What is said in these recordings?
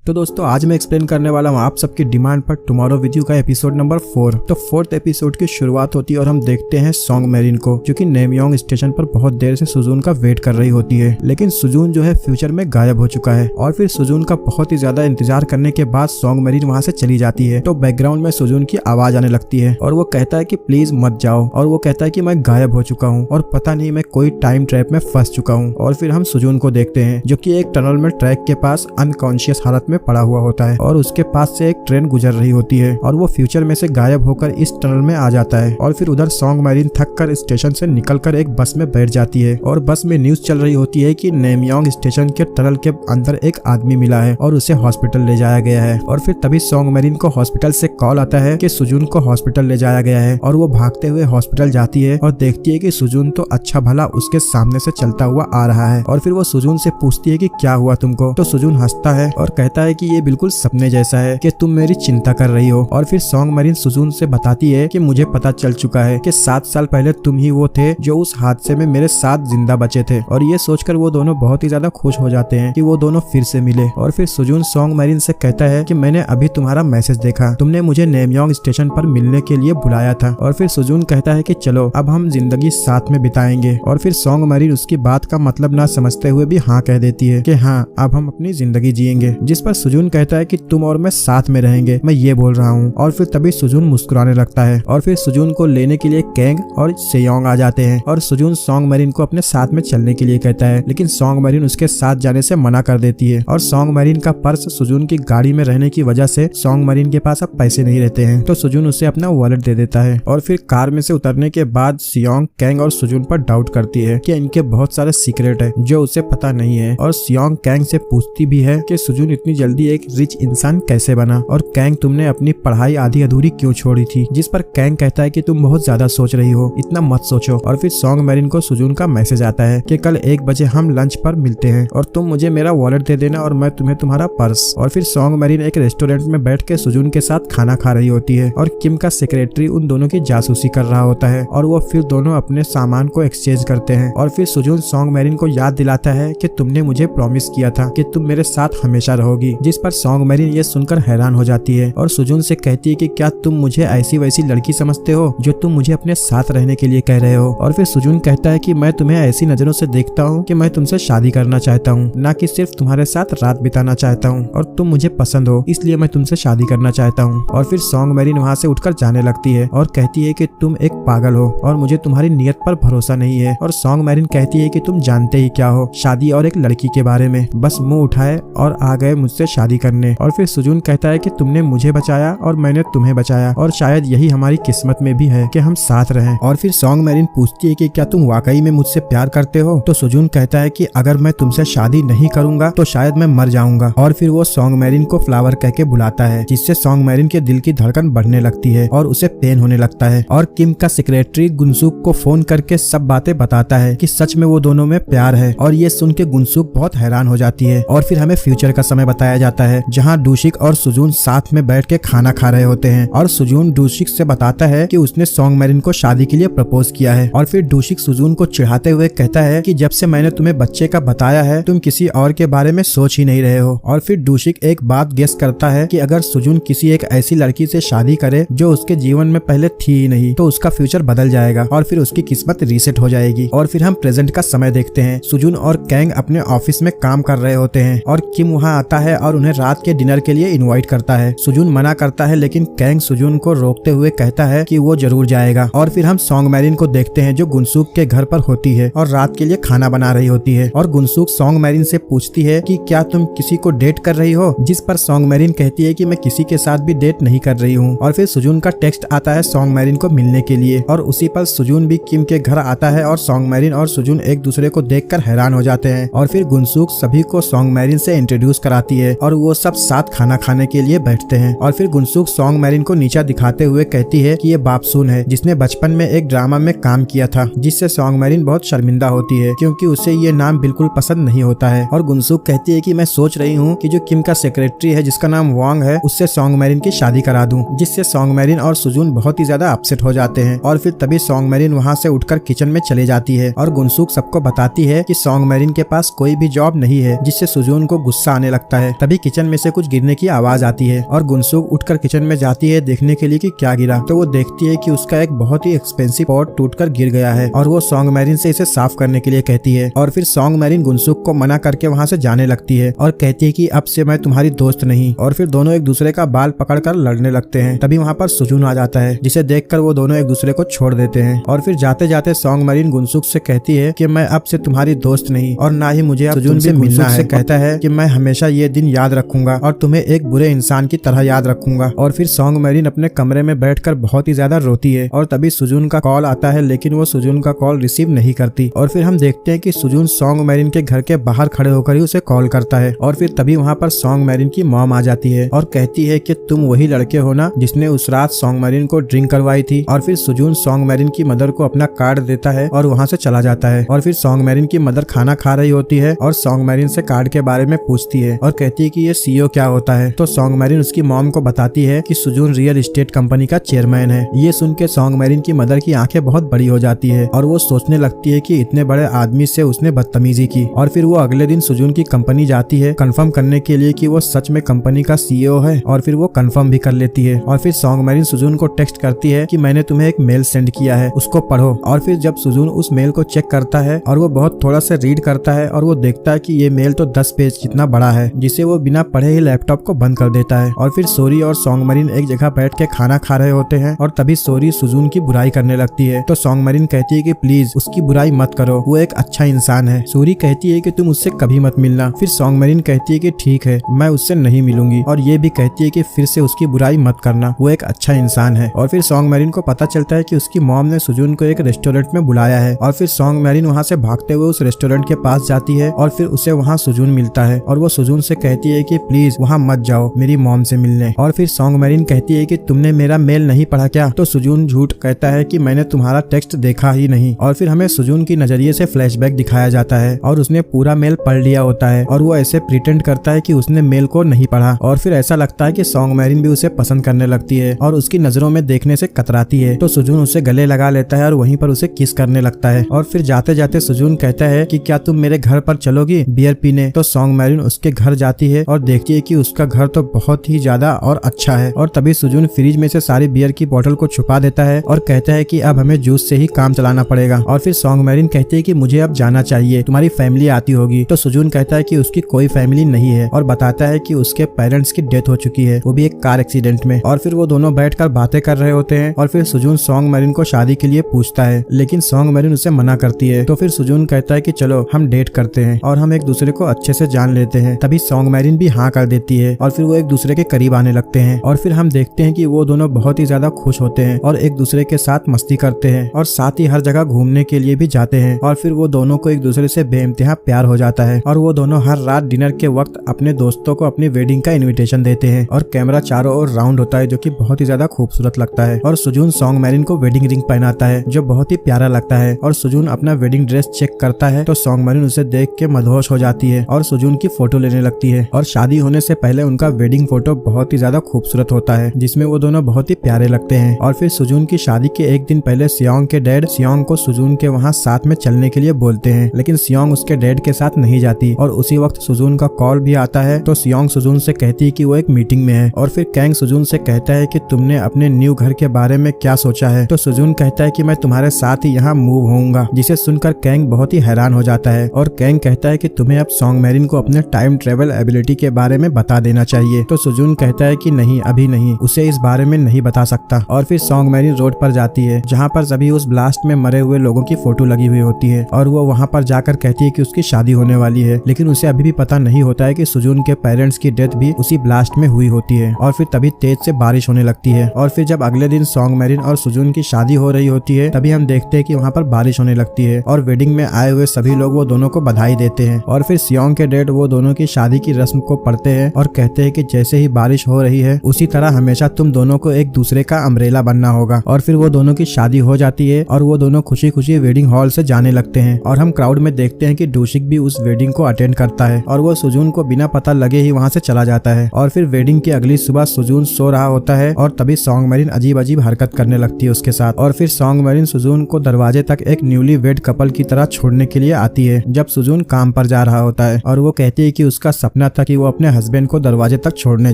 तो दोस्तों आज मैं एक्सप्लेन करने वाला हूँ आप सबकी डिमांड पर टुमारो विद यू का एपिसोड नंबर 4। तो 4th एपिसोड की शुरुआत होती है और हम देखते हैं सॉन्ग मैरिन को जो कि नेमयोंग स्टेशन पर बहुत देर से सुजून का वेट कर रही होती है, लेकिन सुजून जो है फ्यूचर में गायब हो चुका है। और फिर सुजून का बहुत ही ज्यादा इंतजार करने के बाद सॉन्ग मैरिन वहाँ से चली जाती है। तो बैकग्राउंड में सुजून की आवाज आने लगती है और वो कहता है कि प्लीज मत जाओ, और वो कहता है कि मैं गायब हो चुका हूँ और पता नहीं मैं कोई टाइम ट्रैप में फंस चुका हूँ। और फिर हम सुजून को देखते हैं जो कि एक टनल में ट्रैक के पास अनकॉन्शियस हालत में पड़ा हुआ होता है और उसके पास से एक ट्रेन गुजर रही होती है और वो फ्यूचर में से गायब होकर इस टनल में आ जाता है। और फिर उधर सॉन्ग मैरिन थक कर स्टेशन से निकलकर एक बस में बैठ जाती है और बस में न्यूज चल रही होती है कि नेमयोंग स्टेशन के टनल के अंदर एक आदमी मिला है और उसे हॉस्पिटल ले जाया गया है। और फिर तभी सॉन्ग मैरिन को हॉस्पिटल से कॉल आता है कि सुजून को हॉस्पिटल ले जाया गया है और वो भागते हुए हॉस्पिटल जाती है और देखती है कि सुजून तो अच्छा भला उसके सामने से चलता हुआ आ रहा है। और फिर वो सुजून से पूछती है कि क्या हुआ तुमको, तो सुजून हंसता है और कहता है कि ये बिल्कुल सपने जैसा है कि तुम मेरी चिंता कर रही हो। और फिर सॉन्ग मैरिन सुजून से बताती है कि मुझे पता चल चुका है कि 7 साल पहले तुम ही वो थे जो उस हादसे में मेरे साथ जिंदा बचे थे। और ये सोचकर वो दोनों बहुत ही ज्यादा खुश हो जाते हैं कि वो दोनों फिर से मिले। और फिर सुजून सॉन्ग मैरिन से कहता है कि मैंने अभी तुम्हारा मैसेज देखा, तुमने मुझे नेमयोंग स्टेशन पर मिलने के लिए बुलाया था। और फिर सुजून कहता है कि चलो अब हम जिंदगी साथ में बिताएंगे। और फिर सॉन्ग मैरिन उसकी बात का मतलब ना समझते हुए भी हाँ कह देती है कि हाँ अब हम अपनी जिंदगी जिएंगे। जिस पर सुजून कहता है कि तुम और मैं साथ में रहेंगे, मैं ये बोल रहा हूँ। और फिर तभी सुजून मुस्कुराने लगता है और फिर सुजून को लेने के लिए कैंग और सेयोंग आ जाते हैं और सुजून सॉन्ग मैरिन को अपने साथ में चलने के लिए कहता है, लेकिन सॉन्ग मैरिन उसके साथ जाने से मना कर देती है। और सॉन्ग मैरिन का पर्स सुजून की गाड़ी में रहने की वजह से सॉन्ग मैरिन के पास अब पैसे नहीं रहते हैं, तो सुजून उसे अपना वॉलेट दे देता है। और फिर कार में से उतरने के बाद सियोंग कैंग और सुजून पर डाउट करती है कि इनके बहुत सारे सीक्रेट है जो उसे पता नहीं है। और सियोंग कैंग से पूछती भी है कि सुजून इतनी जल्दी एक रिच इंसान कैसे बना, और कैंग तुमने अपनी पढ़ाई आधी अधूरी क्यों छोड़ी थी। जिस पर कैंग कहता है कि तुम बहुत ज्यादा सोच रही हो, इतना मत सोचो। और फिर सॉन्ग मैरिन को सुजून का मैसेज आता है कि कल 1 बजे हम लंच पर मिलते हैं और तुम मुझे मेरा वॉलेट दे देना और मैं तुम्हें तुम्हारा पर्स। और फिर सॉन्ग मैरिन एक रेस्टोरेंट में बैठ के सुजून के साथ खाना खा रही होती है और किम का सेक्रेटरी उन दोनों की जासूसी कर रहा होता है और वो फिर दोनों अपने सामान को एक्सचेंज करते हैं। और फिर सुजून सॉन्ग मैरिन को याद दिलाता है कि तुमने मुझे प्रॉमिस किया था कि तुम मेरे साथ हमेशा रहोगी। जिस पर सॉन्ग मैरिन ये सुनकर हैरान हो जाती है और सुजून से कहती है कि क्या तुम मुझे ऐसी वैसी लड़की समझते हो जो तुम मुझे अपने साथ रहने के लिए कह रहे हो। और फिर सुजून कहता है कि मैं तुम्हें ऐसी नजरों से देखता हूँ कि मैं तुमसे शादी करना चाहता हूँ, ना कि सिर्फ तुम्हारे साथ रात बिताना चाहता हूँ, और तुम मुझे पसंद हो इसलिए मैं तुमसे शादी करना चाहता हूँ। और फिर सॉन्ग मैरिन वहाँ से उठकर जाने लगती है और कहती है कि तुम एक पागल हो और मुझे तुम्हारी नियत पर भरोसा नहीं है। और सॉन्ग मैरिन कहती है कि तुम जानते ही क्या हो शादी और एक लड़की के बारे में, बस मुंह उठाए और आ गए मुझसे शादी करने। और फिर सुजून कहता है कि तुमने मुझे बचाया और मैंने तुम्हें बचाया और शायद यही हमारी किस्मत में भी है कि हम साथ रहें। और फिर सॉन्ग मैरिन पूछती है कि क्या तुम वाकई में मुझसे प्यार करते हो, तो सुजून कहता है कि अगर मैं तुमसे शादी नहीं करूंगा तो शायद मैं मर जाऊंगा। और फिर वो सॉन्ग मैरिन को फ्लावर कह के बुलाता है जिससे सॉन्ग मैरिन के दिल की धड़कन बढ़ने लगती है और उसे पेन होने लगता है। और किम का सेक्रेटरी गुनसुक को फोन करके सब बातें बताता है कि सच में वो दोनों में प्यार है। और ये सुन के गुनसुक बहुत हैरान हो जाती है। और फिर हमें फ्यूचर का समय बताया जाता है जहाँ डूशिक और सुजून साथ में बैठ के खाना खा रहे होते हैं और सुजून डूशिक से बताता है कि उसने सॉन्ग मैरिन को शादी के लिए प्रपोज किया है। और फिर डूशिक सुजून को चिढ़ाते हुए कहता है कि जब से मैंने तुम्हें बच्चे का बताया है तुम किसी और के बारे में सोच ही नहीं रहे हो। और फिर डूशिक एक बात गेस करता है कि अगर सुजून किसी एक ऐसी लड़की से शादी करे जो उसके जीवन में पहले थी ही नहीं तो उसका फ्यूचर बदल जाएगा और फिर उसकी किस्मत रीसेट हो जाएगी। और फिर हम प्रेजेंट का समय देखते हैं। सुजून और कैंग अपने ऑफिस में काम कर रहे होते हैं और किम वहाँ आता है और उन्हें रात के डिनर के लिए इनवाइट करता है। सुजून मना करता है लेकिन कैंग सुजून को रोकते हुए कहता है कि वो जरूर जाएगा। और फिर हम सॉन्ग मैरिन को देखते हैं जो गुनसुक के घर पर होती है और रात के लिए खाना बना रही होती है। और गुनसुक सॉन्ग मैरिन से पूछती है कि क्या तुम किसी को डेट कर रही हो, जिस पर सॉन्ग मैरिन कहती है कि मैं किसी के साथ भी डेट नहीं कर रही हूँ। और फिर सुजून का टेक्स्ट आता है सॉन्ग मैरिन को मिलने के लिए और उसी पर सुजून भी किम के घर आता है और सॉन्ग मैरिन और सुजून एक दूसरे को देखकर हैरान हो जाते हैं। और फिर गुनसुक सभी को सॉन्ग मैरिन से इंट्रोड्यूस कराती है और वो सब साथ खाना खाने के लिए बैठते हैं। और फिर गुनसुक सॉन्ग मैरिन को नीचा दिखाते हुए कहती है कि ये बापसून है जिसने बचपन में एक ड्रामा में काम किया था, जिससे सॉन्ग मैरिन बहुत शर्मिंदा होती है क्योंकि उसे ये नाम बिल्कुल पसंद नहीं होता है। और गुनसुक कहती है कि मैं सोच रही हूँ कि जो किम का सेक्रेटरी है जिसका नाम वांग है उससे सॉन्ग मैरिन की शादी करा दूं, जिससे सॉन्ग मैरिन और सुजून बहुत ही ज्यादा अपसेट हो जाते हैं। और फिर तभी सॉन्ग मैरिन वहाँ से उठकर किचन में चले जाती है और गुनसुक सबको बताती है कि सॉन्ग मैरिन के पास कोई भी जॉब नहीं है, जिससे सुजून को गुस्सा आने लगता है तभी किचन में से कुछ गिरने की आवाज आती है और गुनसुक उठकर किचन में जाती है देखने के लिए कि क्या गिरा। तो वो देखती है कि उसका एक बहुत ही एक्सपेंसिव पॉट टूटकर गिर गया है और वो सॉन्ग मैरिन से इसे साफ करने के लिए कहती है। और फिर सॉन्ग मैरिन गुनसुक को मना करके वहाँ से जाने लगती है और कहती है कि अब से मैं तुम्हारी दोस्त नहीं। और फिर दोनों एक दूसरे का बाल पकड़कर लड़ने लगते हैं। तभी वहाँ पर सुजून आ जाता है जिसे देखकर वो दोनों एक दूसरे को छोड़ देते हैं। और फिर जाते जाते सॉन्ग मैरिन गुनसुक से कहती है कि मैं अब से तुम्हारी दोस्त नहीं और ना ही मुझे अब तुमसे मिलना है। कहता है कि मैं हमेशा ये दिन याद रखूंगा और तुम्हें एक बुरे इंसान की तरह याद रखूंगा। और फिर सॉन्ग मैरिन अपने कमरे में बैठकर बहुत ही ज्यादा रोती है और तभी सुजून का कॉल आता है लेकिन वो सुजून का कॉल रिसीव नहीं करती। और फिर हम देखते हैं कि सुजून सॉन्ग मैरिन के घर के बाहर खड़े होकर ही उसे कॉल करता है। और फिर तभी वहाँ पर सॉन्ग मैरिन की मॉम आ जाती है और कहती है कि तुम वही लड़के हो ना जिसने उस रात सॉन्ग मैरिन को ड्रिंक करवाई थी। और फिर सुजून सॉन्ग मैरिन की मदर को अपना कार्ड देता है और वहाँ से चला जाता है। और फिर सॉन्ग मैरिन की मदर खाना खा रही होती है और सॉन्ग मैरिन से कार्ड के बारे में पूछती है और कहती है कि ये सीईओ क्या होता है। तो सॉन्ग मैरिन उसकी मॉम को बताती है कि सुजून रियल एस्टेट कंपनी का चेयरमैन है। ये सुन के सॉन्ग मैरिन की मदर की आंखें बहुत बड़ी हो जाती है और वो सोचने लगती है कि इतने बड़े आदमी से उसने बदतमीजी की। और फिर वो अगले दिन सुजून की कंपनी जाती है कंफर्म करने के लिए कि वो सच में कंपनी का सीईओ है और फिर वो कंफर्म भी कर लेती है। और फिर सॉन्ग मैरिन सुजून को टेक्स्ट करती है कि मैंने तुम्हें एक मेल सेंड किया है, उसको पढ़ो। और फिर जब सुजून उस मेल को चेक करता है और वो बहुत थोड़ा सा रीड करता है और वो देखता है कि ये मेल तो 10 पेज जितना बड़ा है, जिसे वो बिना पढ़े ही लैपटॉप को बंद कर देता है। और फिर सोरी और सॉन्ग मैरिन एक जगह बैठ के खाना खा रहे होते हैं और तभी सोरी सुजून की बुराई करने लगती है। तो सॉन्ग मैरिन कहती है कि प्लीज उसकी बुराई मत करो, वो एक अच्छा इंसान है। सोरी कहती है कि तुम उससे कभी मत मिलना। फिर सॉन्ग मैरिन कहती है कि ठीक है, मैं उससे नहीं मिलूंगी। और ये भी कहती है कि फिर से उसकी बुराई मत करना, वो एक अच्छा इंसान है। और फिर सॉन्ग मैरिन को पता चलता है कि उसकी मॉम ने सुजून को एक रेस्टोरेंट में बुलाया है। और फिर सॉन्ग मैरिन वहाँ से भागते हुए उस रेस्टोरेंट के पास जाती है और फिर उसे वहाँ सुजून मिलता है और वो सुजून से कहती है कि प्लीज वहाँ मत जाओ मेरी मॉम से मिलने। और फिर सॉन्ग मैरिन कहती है कि तुमने मेरा मेल नहीं पढ़ा क्या? तो सुजून झूठ कहता है कि मैंने तुम्हारा टेक्स्ट देखा ही नहीं। और फिर हमें सुजून की नजरिए से फ्लैशबैक दिखाया जाता है और उसने पूरा मेल पढ़ लिया होता है और वो ऐसे प्रिटेंड करता है कि उसने मेल को नहीं पढ़ा। और फिर ऐसा लगता है कि सॉन्ग मैरिन भी उसे पसंद करने लगती है और उसकी नजरों में देखने से कतराती है। तो सुजून उसे गले लगा लेता है और वहीं पर उसे किस करने लगता है। और फिर जाते जाते सुजून कहता है कि क्या तुम मेरे घर पर चलोगी बियर पीने? तो सॉन्ग मैरिन उसके घर जाती है और देखती है कि उसका घर तो बहुत ही ज्यादा और अच्छा है। और तभी सुजून फ्रिज में से सारी बियर की बोतल को छुपा देता है और कहता है कि अब हमें जूस से ही काम चलाना पड़ेगा। और फिर सॉन्ग मैरिन कहती है कि मुझे अब जाना चाहिए, तुम्हारी फैमिली आती होगी। तो सुजून कहता है कि उसकी कोई फैमिली नहीं है और बताता है कि उसके पेरेंट्स की डेथ हो चुकी है, वो भी एक कार एक्सीडेंट में। और फिर वो दोनों बैठकर बातें कर रहे होते हैं और फिर सुजून सॉन्ग मैरिन को शादी के लिए पूछता है लेकिन सॉन्ग मैरिन उसे मना करती है। तो फिर सुजून कहता है कि चलो हम डेट करते हैं और हम एक दूसरे को अच्छे से जान लेते हैं। तभी सॉन्ग मैरिन भी हाँ कर देती है और फिर वो एक दूसरे के करीब आने लगते हैं। और फिर हम देखते हैं कि वो दोनों बहुत ही ज्यादा खुश होते हैं और एक दूसरे के साथ मस्ती करते हैं और साथ ही हर जगह घूमने के लिए भी जाते हैं। और फिर वो दोनों को एक दूसरे से बेइंतहा प्यार हो जाता है और वो दोनों हर रात डिनर के वक्त अपने दोस्तों को अपनी वेडिंग का इन्विटेशन देते हैं और कैमरा चारों ओर राउंड होता है जो कि बहुत ही ज्यादा खूबसूरत लगता है। और सुजून सॉन्ग मैरिन को वेडिंग रिंग पहनाता है जो बहुत ही प्यारा लगता है। और सुजून अपना वेडिंग ड्रेस चेक करता है तो सॉन्ग मैरिन उसे देख के मदहोश हो जाती है और सुजून की फोटो लेने लगती है। और शादी होने से पहले उनका वेडिंग फोटो बहुत ही ज्यादा खूबसूरत होता है जिसमें वो दोनों बहुत ही प्यारे लगते हैं। और फिर सुजून की शादी के एक दिन पहले सियोंग के डैड सियोंग को सुजून के वहाँ साथ में चलने के लिए बोलते हैं लेकिन सियोंग उसके डैड के साथ नहीं जाती। और उसी वक्त सुजून का कॉल भी आता है तो सियोंग सुजून से कहती है कि वो एक मीटिंग में है। और फिर कैंग सुजून से कहता है कि तुमने अपने न्यू घर के बारे में क्या सोचा है? तो सुजून कहता है कि मैं तुम्हारे साथ ही यहाँ मूव होऊंगा, जिसे सुनकर कैंग बहुत ही हैरान हो जाता है। और कैंग कहता है कि तुम्हें अब सॉन्ग मैरिन को अपने टाइम ट्रेवल एबिलिटी के बारे में बता देना चाहिए। तो सुजून कहता है कि नहीं, अभी नहीं, उसे इस बारे में नहीं बता सकता। और फिर सॉन्ग मैरिन रोड पर जाती है जहाँ पर सभी उस ब्लास्ट में मरे हुए लोगों की फोटो लगी हुई होती है और वो वहाँ पर जाकर कहती है कि उसकी शादी होने वाली है लेकिन उसे अभी भी पता नहीं होता है कि सुजून के पेरेंट्स की डेथ भी उसी ब्लास्ट में हुई होती है। और फिर तभी तेज से बारिश होने लगती है और फिर जब अगले दिन सॉन्ग मैरिन और सुजून की शादी हो रही होती है तभी हम देखते हैं कि वहाँ पर बारिश होने लगती है और वेडिंग में आए हुए सभी लोग वो दोनों को बधाई देते हैं। और फिर सियोंग के डैड वो दोनों की शादी की रस्म को पढ़ते हैं और कहते हैं कि जैसे ही बारिश हो रही है उसी तरह हमेशा तुम दोनों को एक दूसरे का अम्ब्रेला बनना होगा। और फिर वो दोनों की शादी हो जाती है और वो दोनों खुशी खुशी वेडिंग हॉल से जाने लगते हैं और हम क्राउड में देखते हैं कि डूशिक भी उस वेडिंग को अटेंड करता है और वो सुजून को बिना पता लगे ही वहाँ से चला जाता है। और फिर वेडिंग की अगली सुबह सुजून सो रहा होता है और तभी सॉन्ग मैरिन अजीब अजीब हरकत करने लगती है उसके साथ। और फिर सॉन्ग मैरिन सुजून को दरवाजे तक एक न्यूली वेड कपल की तरह छोड़ने के लिए आती है जब सुजून काम पर जा रहा होता है और वो कहती है कि उसका सपना सोचना था कि वो अपने हस्बैंड को दरवाजे तक छोड़ने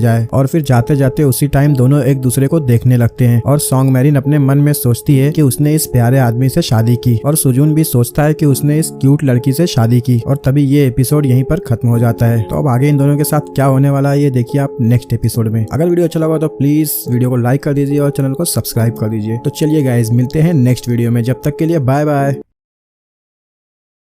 जाए और फिर जाते जाते उसी टाइम दोनों एक दूसरे को देखने लगते हैं और सॉन्ग मैरिन अपने मन में सोचती है कि उसने इस प्यारे आदमी से शादी की और सुजून भी सोचता है कि उसने इस क्यूट लड़की से शादी की और तभी ये एपिसोड यहीं पर खत्म हो जाता है। तो अब आगे इन दोनों के साथ क्या होने वाला है ये देखिए आप नेक्स्ट एपिसोड में। अगर वीडियो अच्छा लगा तो प्लीज वीडियो को लाइक कर दीजिए और चैनल को सब्सक्राइब कर दीजिए। तो चलिए गाइज मिलते हैं नेक्स्ट वीडियो में, जब तक के लिए बाय बाय।